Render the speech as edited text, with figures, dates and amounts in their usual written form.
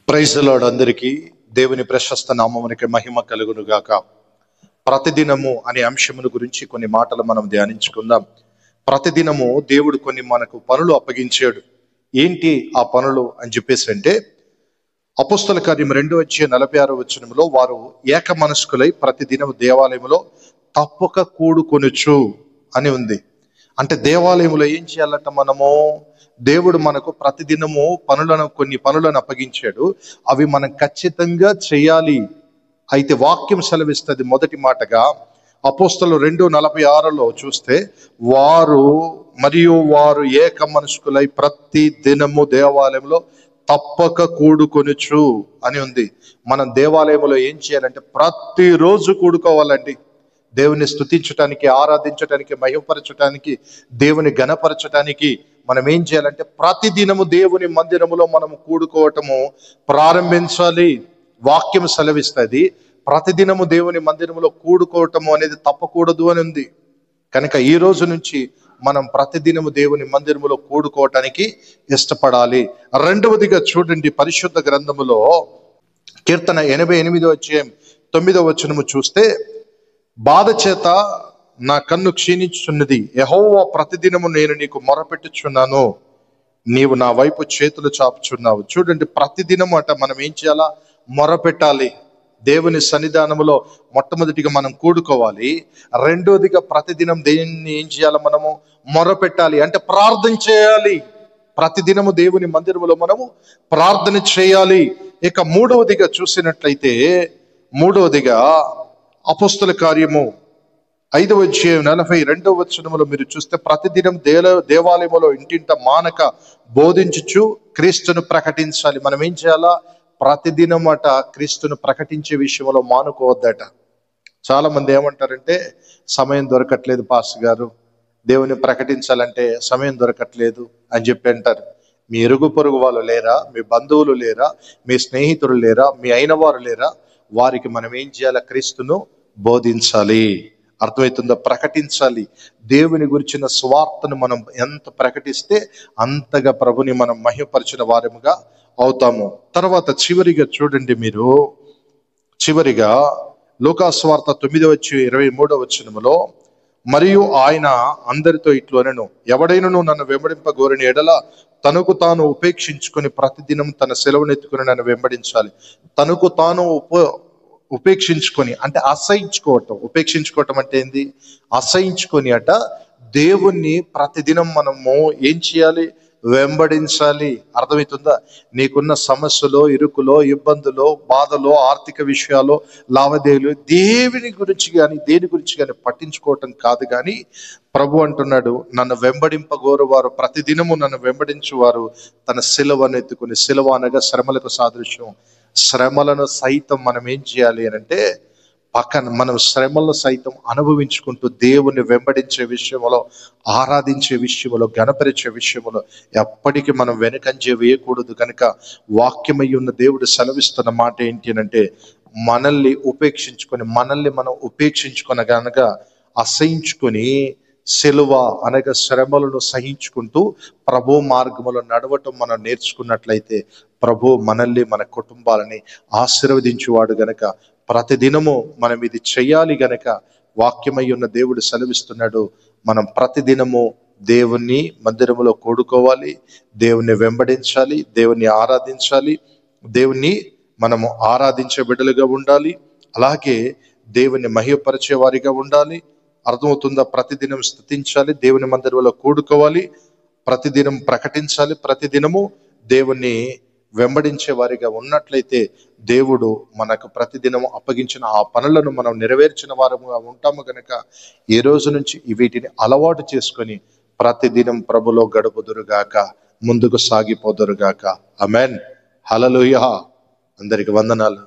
Praise the lord. అందరికీ దేవుని ప్రశస్త నామమునికి మహిమ కలుగును గాక. ప్రతిదినము అనే అంశముల గురించి కొన్ని మాటలు మనం ధ్యానించుకుందాం. ప్రతిదినము దేవుడు కొన్ని మనకు పనులు అప్పగించాడు. ఏంటి ఆ పనులు అని చెప్పేసి అంటే, అపోస్తల కార్యం 2:46 వారు ఏక మనస్కులై ప్రతిదినం దేవాలయంలో తప్పక కూడుకొనుచు అని ఉంది. అంటే దేవాలయంలో ఏం చేయాలంట? మనము దేవుడు మనకు ప్రతిదినము కొన్ని పనులను అప్పగించాడు. అవి మనం ఖచ్చితంగా చేయాలి. అయితే వాక్యం సెలవిస్తుంది. మొదటి మాటగా అపోస్తలు 2:46 చూస్తే, వారు ఏక మనస్కులై ప్రతి దినము దేవాలయంలో తప్పక కూడుకొనుచు అని ఉంది. మనం దేవాలయంలో ఏం చేయాలంటే ప్రతిరోజు కూడుకోవాలండి. దేవుని స్తుతించటానికి, ఆరాధించటానికి, మహిమపరచటానికి, దేవుని ఘనపరచటానికి మనం ఏం చేయాలంటే ప్రతిదినము దేవుని మందిరములో మనము కూడుకోవటము ప్రారంభించాలి. వాక్యం సెలవిస్తుంది. ప్రతిదినము దేవుని మందిరములో కూడుకోవటము అనేది తప్పకూడదు అని ఉంది. కనుక ఈ రోజు నుంచి మనం ప్రతిదినము దేవుని మందిరములో కూడుకోవటానికి ఇష్టపడాలి. రెండవదిగా చూడండి, పరిశుద్ధ గ్రంథములో కీర్తన 88:9 చూస్తే, బాధ చేత నా కన్ను క్షీణించుచున్నది, యెహోవా ప్రతిదినము నేను నీకు మొరపెట్టుచున్నాను, నీవు నా వైపు చేతులు చాపుచున్నావు. చూడండి, ప్రతిదినం అట మనం ఏం చేయాలా? మొరపెట్టాలి. దేవుని సన్నిధానములో మొట్టమొదటిగా మనం కూడుకోవాలి. రెండోదిగా ప్రతిదినం దేన్ని ఏం చేయాలి? మనము మొరపెట్టాలి, అంటే ప్రార్థన చేయాలి. ప్రతిదినము దేవుని మందిరములో మనము ప్రార్థన చేయాలి. ఇక మూడవదిగా చూసినట్లయితే, అపోస్తల కార్యము 5:42 మీరు చూస్తే, ప్రతిదినం దేవాలయములో ఇంటింట మానక బోధించుచు క్రీస్తును ప్రకటించాలి. మనం ఏం చేయాలా? ప్రతిదినం క్రీస్తును ప్రకటించే విషయంలో మానుకోవద్దట. చాలా మంది ఏమంటారంటే, సమయం దొరకట్లేదు పాస్టర్ గారు, దేవుని ప్రకటించాలంటే సమయం దొరకట్లేదు అని చెప్పి అంటారు. మీ ఇరుగు పొరుగు వాళ్ళు లేరా? మీ బంధువులు లేరా? మీ స్నేహితులు లేరా? మీ అయిన వారు లేరా? వారికి మనం ఏం చేయాలి? క్రీస్తును బోధించాలి. అర్థమవుతుందో? ప్రకటించాలి. దేవుని గురించిన స్వార్థను మనం ఎంత ప్రకటిస్తే అంతగా ప్రభుని మనం మహిమపరిచిన వారముగా అవుతాము. తర్వాత చివరిగా చూడండి, చివరిగా లూకాసు వార్త 9:23 మరియు ఆయన అందరితో ఇట్లు అనెను, ఎవడైనను నన్ను వెంబడింపగోరిన ఎడల తనకు తాను ఉపేక్షించుకొని ప్రతిదినం తన సెలవునెత్తుకుని నన్ను వెంబడించాలి. తనకు తాను ఉపేక్షించుకొని అంటే అసహించుకోవటం. ఉపేక్షించుకోవటం అంటే ఏంది? అసహించుకొని దేవుణ్ణి ప్రతిదినం మనము ఏం చేయాలి? వెంబడించాలి. అర్థమవుతుందా? నీకున్న సమస్యలో, ఇరుకులో, ఇబ్బందులో, బాధలో, ఆర్థిక విషయాలు, లావాదేవీలు దేని గురించి కానీ పట్టించుకోవటం కాదు. కానీ ప్రభు అంటున్నాడు, నన్ను వెంబడింపగోరువారు, ప్రతిదినము నన్ను వెంబడించువారు తన సిలువను ఎత్తుకుని, సిలువ అనగా శ్రమలకు సాదృశ్యం. శ్రమలను సైతం మనం ఏం చేయాలి అని అంటే, మనం శ్రమలను సైతం అనుభవించుకుంటూ దేవుని వెంబడించే విషయంలో, ఆరాధించే విషయంలో, గణపరిచే విషయంలో ఎప్పటికీ మనం వెనుకంజ వేయకూడదు. కనుక వాక్యమై ఉన్న దేవుడు సెలవిస్తున్న మాట ఏంటి అంటే, మనల్ని మనం ఉపేక్షించుకొని గనక అసహించుకొని సిలువ అనగా శ్రమలను సహించుకుంటూ ప్రభు మార్గములో నడవటం మనం నేర్చుకున్నట్లయితే, ప్రభు మనల్ని, మన కుటుంబాలని ఆశీర్వదించువాడు. గనక ప్రతిదినము మనం ఇది చెయ్యాలి. గనక వాక్యమై ఉన్న దేవుడు సెలవిస్తున్నాడు, మనం ప్రతిదినము దేవుణ్ణి మందిరములో కూడుకోవాలి, దేవుణ్ణి వెంబడించాలి, దేవుణ్ణి ఆరాధించాలి, దేవుణ్ణి మనము ఆరాధించే బిడ్డలుగా ఉండాలి. అలాగే దేవుని మహిమపరిచే వారిగా ఉండాలి. అర్థమవుతుందా? ప్రతిదినం స్తుతించాలి, దేవుని మందిరంలో కూడుకోవాలి, ప్రతిదినం ప్రకటించాలి, ప్రతిదినము దేవుణ్ణి వెంబడించే వారిగా ఉన్నట్లయితే దేవుడు మనకు ప్రతిదినం అప్పగించిన ఆ పనులను మనం నెరవేర్చిన వారముగా ఉంటాము. కనుక ఈ రోజు నుంచి వీటిని అలవాటు చేసుకొని ప్రతిదినం ప్రభులో గడుపుదురుగాక, ముందుకు సాగిపోదురుగాక. ఆమేన్. హల్లెలూయా. అందరికి వందనాలు.